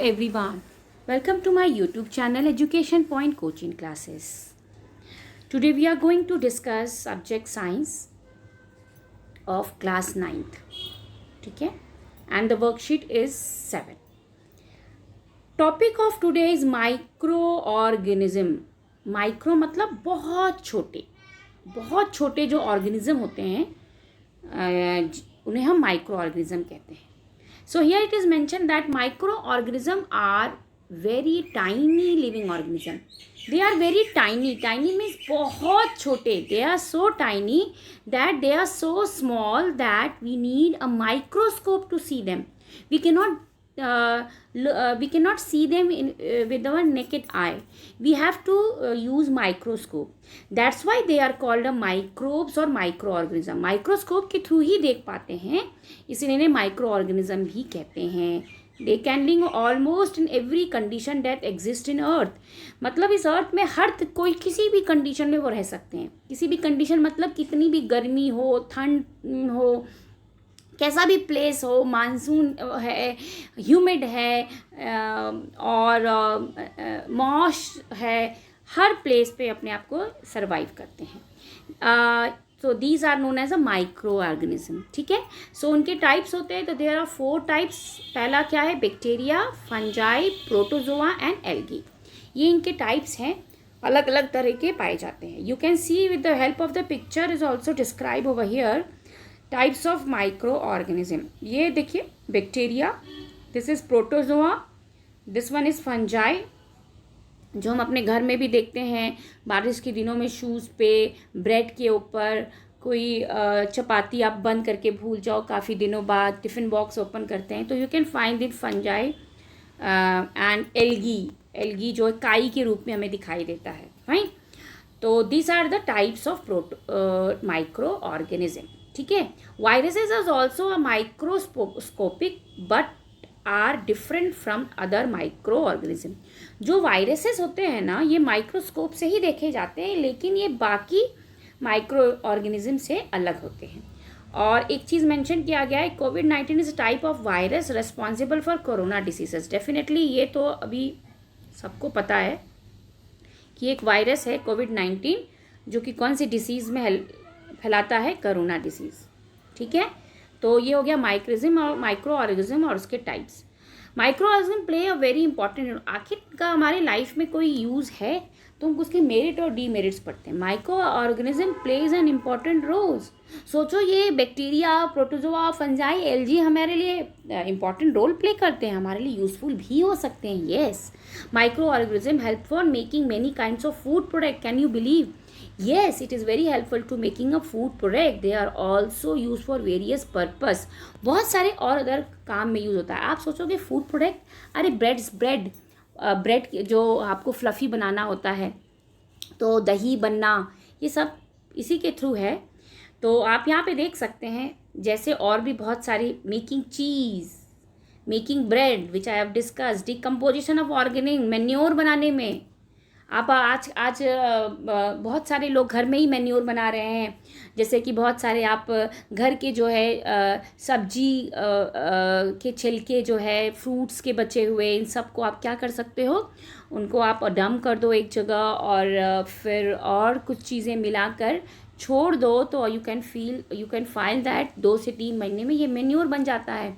everyone, welcome to my YouTube channel Education Point Coaching Classes. Today we are going to discuss subject science of class 9th. ठीक है, and the worksheet is 7. Topic of today is microorganism. Micro मतलब बहुत छोटे जो organism होते हैं उन्हें हम माइक्रो ऑर्गेनिज्म कहते हैं. So here it is mentioned that microorganisms are very tiny living organism. They are very tiny. Tiny means बहुत छोटे. They are so tiny that they are so small that we need a microscope to see them. We cannot see them with our naked eye. We have to use microscope. That's why they are called a microbes or microorganism. Microscope के through ही देख पाते हैं, इसलिए इन्हें microorganism भी कहते हैं. They can live almost in every condition that exists in earth. मतलब इस अर्थ में हर कोई किसी भी कंडीशन में वो रह सकते हैं. किसी भी कंडीशन मतलब कितनी भी गर्मी हो, ठंड हो, कैसा भी प्लेस हो, मानसून है, ह्यूमिड है और मॉश है, हर प्लेस पे अपने आप को सरवाइव करते हैं. So these are known as a micro organism. ठीक है. सो उनके टाइप्स होते हैं. तो देयर आर 4 टाइप्स. पहला क्या है? Bacteria, fungi, protozoa and algae. ये इनके टाइप्स हैं. अलग अलग तरह के पाए जाते हैं. You can C with the help of the picture is also describe over here types of micro organism. ये देखिए, bacteria, this is protozoa, this one is fungi जो हम अपने घर में भी देखते हैं. बारिश के दिनों में शूज़ पे, ब्रेड के ऊपर कोई चपाती आप बंद करके भूल जाओ, काफ़ी दिनों बाद टिफ़िन बॉक्स ओपन करते हैं तो you can find it fungi. And algae जो काई के रूप में हमें दिखाई देता है. फाइन. तो these are the types of micro organism. ठीक है. Viruses are also a microscopic but are different from other micro organism. जो वायरसेस होते हैं ना, ये माइक्रोस्कोप से ही देखे जाते हैं, लेकिन ये बाकी माइक्रो ऑर्गेनिज्म से अलग होते हैं. और एक चीज़ मेंशन किया गया है, कोविड-19 is type of virus responsible for corona diseases. Definitely ये तो अभी सबको पता है कि एक वायरस है कोविड-19 जो कि कौन सी डिसीज़ में फैलाता है? Corona disease. ठीक है. तो ये हो गया माइक्रोज्म और माइक्रो ऑर्गेनिज्म और उसके types. Micro organism play a very important. आखिर का हमारे लाइफ में कोई यूज़ है तो हम उसके मेरिट और डीमेरिट्स पढ़ते हैं. Micro organism plays an important roles. सोचो, ये बैक्टीरिया, प्रोटोजोआ, फंजाई, एल्गी हमारे लिए इंपॉर्टेंट रोल प्ले करते हैं, हमारे लिए यूजफुल भी हो सकते हैं. Yes, micro organism help for making many kinds of food product. Can you believe? Yes, it is very helpful to making a food product. They are also used for various purpose. बहुत सारे और other काम में use होता है. आप सोचोगे food product, अरे ब्रेड जो आपको फ्लफ़ी बनाना होता है, तो दही बनना, ये सब इसी के थ्रू है. तो आप यहाँ पे देख सकते हैं, जैसे और भी बहुत सारी, making cheese, making bread which I have discuss, decomposition of organic, manure बनाने में. आप आज बहुत सारे लोग घर में ही मैन्योर बना रहे हैं. जैसे कि बहुत सारे आप घर के जो है सब्जी के छिलके जो है, फ्रूट्स के बचे हुए, इन सब को आप क्या कर सकते हो? उनको आप डंप कर दो एक जगह और फिर और कुछ चीज़ें मिलाकर छोड़ दो, तो यू कैन फाइंड दैट 2 से 3 महीने में ये मैन्योर बन जाता है.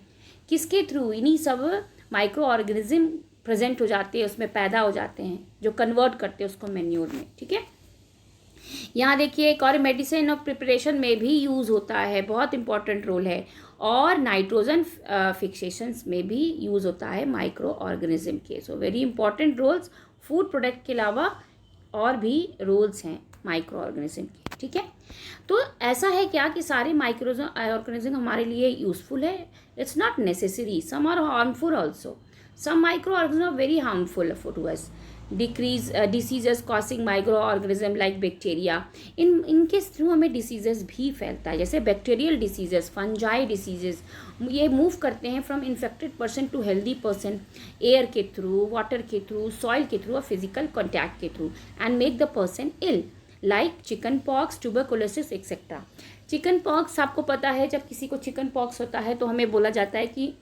किसके थ्रू? इन्हीं सब माइक्रो ऑर्गेनिज्म प्रेजेंट हो जाते हैं, उसमें पैदा हो जाते हैं, जो कन्वर्ट करते हैं उसको मैन्योर में. ठीक है. यहाँ देखिए, एक और मेडिसिन और प्रिपरेशन में भी यूज़ होता है, बहुत इंपॉर्टेंट रोल है. और नाइट्रोजन फिक्सेशंस में भी यूज़ होता है माइक्रो ऑर्गेनिज्म के. So very important roles. Food product के अलावा और भी रोल्स हैं माइक्रो ऑर्गेनिज्म के. ठीक है. तो ऐसा है क्या कि सारे माइक्रो ऑर्गेनिज्म हमारे लिए यूज़फुल है? It's not necessary. Some are harmful also. Some microorganisms are very harmful to us. Decrease diseases causing microorganisms like bacteria. इनके थ्रू हमें डिसीजेस भी फैलता है, जैसे बैक्टीरियल डिसीजेस, फंजाई डिसीजेस. ये मूव करते हैं from infected person to healthy person, air के थ्रू, वाटर के थ्रू, सॉइल के थ्रू और फिजिकल कॉन्टैक्ट के through, and make the person ill, like chicken pox, tuberculosis etcetera. Chicken pox आपको पता है, जब किसी को चिकन पॉक्स होता है तो हमें बोला जाता है कि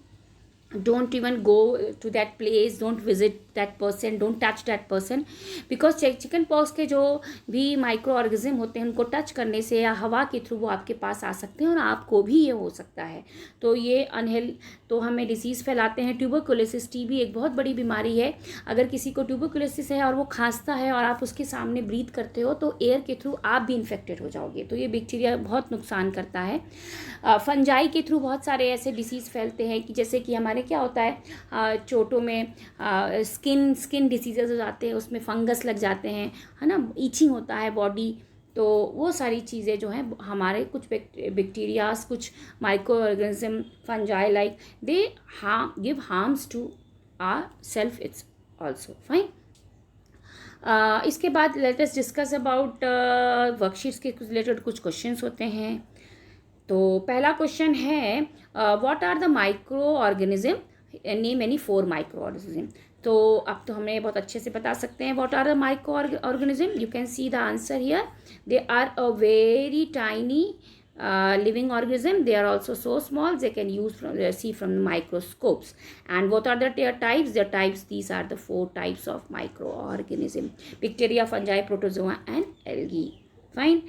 don't even go to that place, don't visit that person, don't touch that person, because chicken pox के जो भी माइक्रो ऑर्गेनिज्म होते हैं उनको टच करने से या हवा के थ्रू वो आपके पास आ सकते हैं और आपको भी ये हो सकता है। तो ये तो हमें डिसीज़ फैलाते हैं। ट्यूबरकुलोसिस, टीबी एक बहुत बड़ी बीमारी है। अगर किसी को ट्यूबरकुलोसिस है और वो खांसता है और आप उसके सामने ब्रीथ करते हो तो एयर के थ्रू आप भी इन्फेक्टेड हो जाओगे। तो ये बैक्टीरिया बहुत नुकसान करता है। फंजाई के थ्रू बहुत सारे ऐसे डिसीज़ फैलते हैं कि जैसे कि हमारे क्या होता है, चोटों में स्किन डिसीजेज हो जाते हैं, उसमें फंगस लग जाते हैं, है ना, ईचिंग होता है बॉडी। तो वो सारी चीज़ें जो हैं हमारे कुछ बैक्टीरियाज, कुछ micro organism, fungi like, they give harms to our self it's also fine. इसके बाद let us discuss about worksheets के रिलेटेड कुछ क्वेश्चंस होते हैं। तो पहला क्वेश्चन है what are the micro organism, name any 4 micro organism. तो अब तो हमें बहुत अच्छे से बता सकते हैं what are the micro organism. You can see the answer here, they are a very tiny living organism, they are also so small they can see from the microscopes. And what are the types? The types, these are the 4 types of microorganism: bacteria, fungi, protozoa and algae. Fine.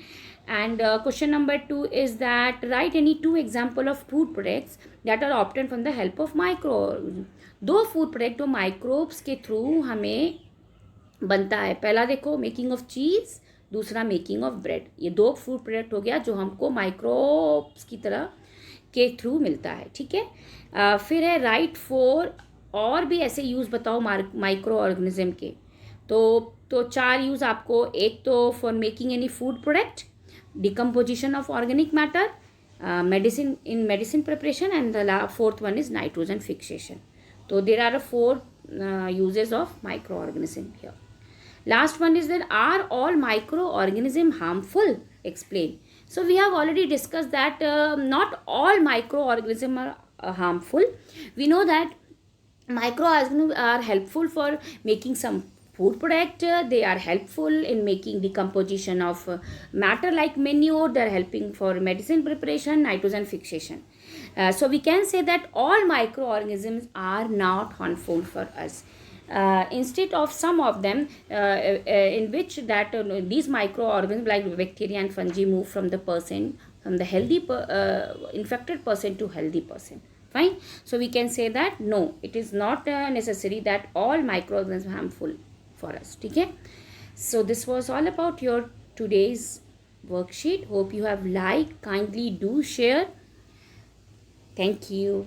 And question number 2 is that write any 2 example of food products that are obtained from the help of microorganism. 2 food product जो microbes के through हमें बनता है। पहला देखो making of चीज़, दूसरा making of bread. ये 2 food product हो गया जो हमको माइक्रोब्स की तरह के थ्रू मिलता है। ठीक है। फिर है राइट 4 और भी ऐसे यूज़ बताओ माइक्रो ऑर्गेनिज्म के। तो 4 यूज़ आपको, एक तो for making any food product, decomposition of organic matter, medicine preparation, and the 4th one is nitrogen fixation. तो there are 4 uses of microorganism here. Last one is that are all microorganism harmful? Explain. So we have already discussed that not all microorganism are harmful. We know that microorganisms are helpful for making some food product. They are helpful in making decomposition of matter like manure. They are helping for medicine preparation, nitrogen fixation. So we can say that all microorganisms are not harmful for us. Instead of some of them in which that these microorganisms like bacteria and fungi move from the person, from the healthy infected person to healthy person. Fine. So we can say that no, it is not necessary that all microorganisms are harmful for us. Okay. So this was all about your today's worksheet. Hope you have liked. Kindly do share. Thank you.